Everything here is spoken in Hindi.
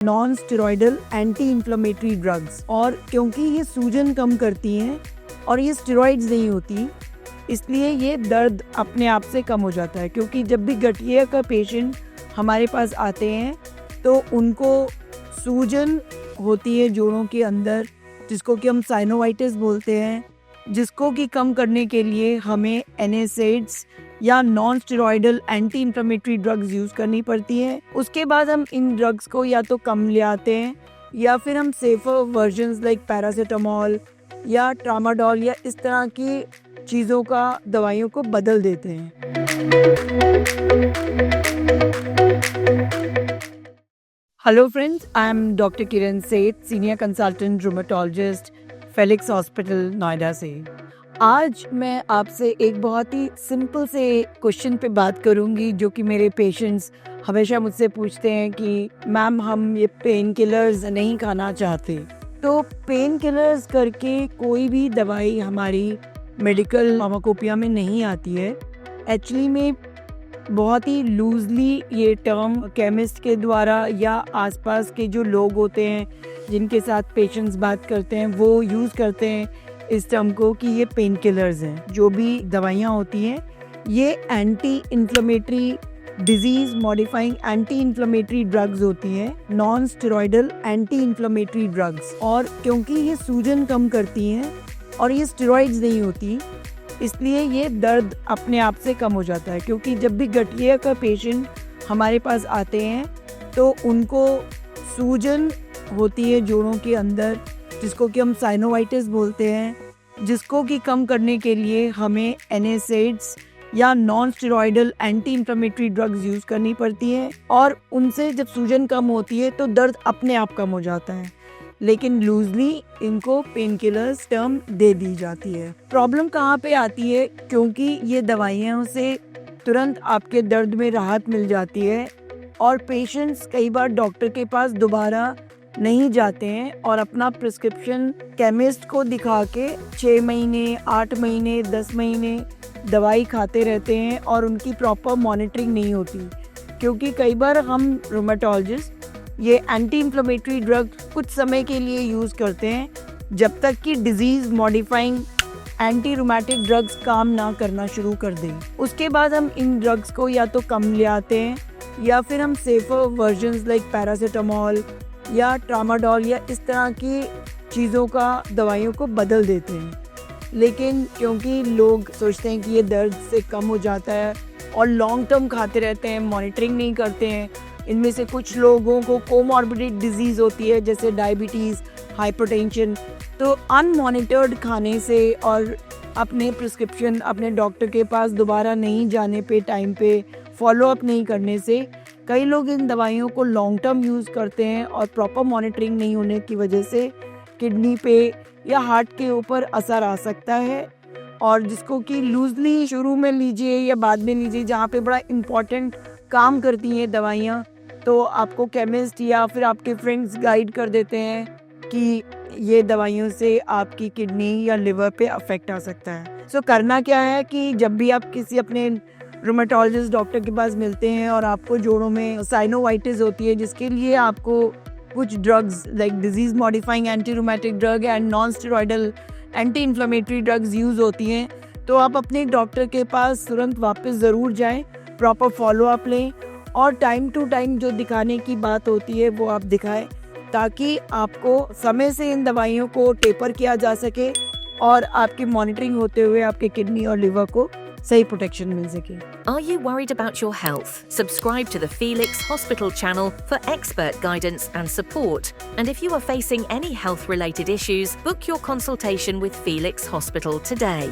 Non steroidal anti inflammatory drugs. और क्योंकि ये सूजन कम करती हैं और ये स्टेरॉइड्स नहीं होती, इसलिए ये दर्द अपने आप से कम हो जाता है। क्योंकि जब भी गठिया का पेशेंट हमारे पास आते हैं तो उनको सूजन होती है जोड़ों के अंदर, जिसको कि हम साइनोवाइटिस बोलते हैं, जिसको कि कम करने के लिए हमें NSAIDs या non steroidal anti inflammatory drugs use करनी पड़ती हैं। उसके बाद हम इन ड्रग्स को या तो कम ले आते हैं या फिर हम सेफर वर्जन्स लाइक पैरासीटामोल या ट्रामाडोल या इस तरह की चीज़ों का दवाइयों को बदल देते हैं। Hello friends, I am doctor Kiran Seth, senior consultant rheumatologist, Felix hospital Noida से। आज मैं आपसे एक बहुत ही सिंपल से क्वेश्चन पे बात करूंगी जो कि मेरे पेशेंट्स हमेशा मुझसे पूछते हैं कि मैम हम ये पेन किलर्स नहीं खाना चाहते। तो पेन किलर्स करके कोई भी दवाई हमारी मेडिकल फार्माकोपिया में नहीं आती है। एक्चुअली में बहुत ही लूजली ये टर्म केमिस्ट के द्वारा या आसपास के जो लोग होते हैं जिनके साथ पेशेंट्स बात करते हैं वो यूज़ करते हैं इस टर्म को कि ये पेन किलर्स हैं। जो भी दवाइयाँ होती हैं ये anti inflammatory disease modifying anti inflammatory drugs होती हैं, non steroidal anti inflammatory drugs. और क्योंकि ये सूजन कम करती हैं और ये स्टेरॉइड्स नहीं होती, इसलिए ये दर्द अपने आप से कम हो जाता है। क्योंकि जब भी गठिया का पेशेंट हमारे पास आते हैं तो उनको सूजन होती है जोड़ों के अंदर, जिसको कि हम साइनोवाइटिस बोलते हैं, जिसको कि कम करने के लिए हमें NSAIDs या non steroidal anti inflammatory drugs use करनी पड़ती हैं। और उनसे जब सूजन कम होती है तो दर्द अपने आप कम हो जाता है, लेकिन लूजली इनको पेन किलर्स टर्म दे दी जाती है। प्रॉब्लम कहाँ पे आती है? क्योंकि ये दवाइयों से तुरंत आपके दर्द में राहत मिल जाती है और पेशेंट्स कई बार डॉक्टर के पास दोबारा नहीं जाते हैं और अपना प्रिस्क्रिप्शन केमिस्ट को दिखा के 6 महीने, 8 महीने, 10 महीने दवाई खाते रहते हैं और उनकी प्रॉपर मॉनिटरिंग नहीं होती। क्योंकि कई बार हम रूमेटोलॉजिस्ट ये एंटी इन्फ्लेमेटरी ड्रग कुछ समय के लिए यूज़ करते हैं जब तक कि disease modifying anti rheumatic drugs काम ना करना शुरू कर दें। उसके बाद हम इन ड्रग्स को या तो कम ले आते हैं या फिर हम सेफर वर्जन्स लाइक पैरासीटामोल या ट्रामाडोल या इस तरह की चीज़ों का दवाइयों को बदल देते हैं। लेकिन क्योंकि लोग सोचते हैं कि ये दर्द से कम हो जाता है और लॉन्ग टर्म खाते रहते हैं, मॉनिटरिंग नहीं करते हैं। इनमें से कुछ लोगों को कोमॉर्बिड डिजीज़ होती है जैसे डायबिटीज़, हाइपरटेंशन। तो अनमॉनिटर्ड खाने से और अपने प्रिस्क्रिप्शन अपने डॉक्टर के पास दोबारा नहीं जाने पे, टाइम पे फॉलोअप नहीं करने से कई लोग इन दवाइयों को लॉन्ग टर्म यूज़ करते हैं और प्रॉपर मॉनिटरिंग नहीं होने की वजह से किडनी पे या हार्ट के ऊपर असर आ सकता है। और जिसको कि लूजली शुरू में लीजिए या बाद में लीजिए, जहाँ पे बड़ा इम्पॉर्टेंट काम करती हैं दवाइयाँ, तो आपको केमिस्ट या फिर आपके फ्रेंड्स गाइड कर देते हैं कि ये दवाइयों से आपकी किडनी या लिवर पे अफेक्ट आ सकता है। सो करना क्या है कि जब भी आप किसी अपने रूमेटोलॉजिस्ट डॉक्टर के पास मिलते हैं और आपको जोड़ों में साइनोवाइटिस होती है जिसके लिए आपको कुछ drugs like disease modifying anti rheumatic drug and non steroidal anti inflammatory drugs use होती हैं, तो आप अपने डॉक्टर के पास तुरंत वापस ज़रूर जाएं, प्रॉपर फॉलोअप लें और टाइम टू टाइम जो दिखाने की बात होती है वो आप दिखाएं, ताकि आपको समय से इन दवाइयों को टेपर किया जा सके और आपकी मॉनिटरिंग होते हुए आपके किडनी और लिवर को सही प्रोटेक्शन मिल सके। Are you worried about your health? Subscribe to the Felix Hospital channel for expert guidance and support. And if you are facing any health-related issues, book your consultation with Felix Hospital today.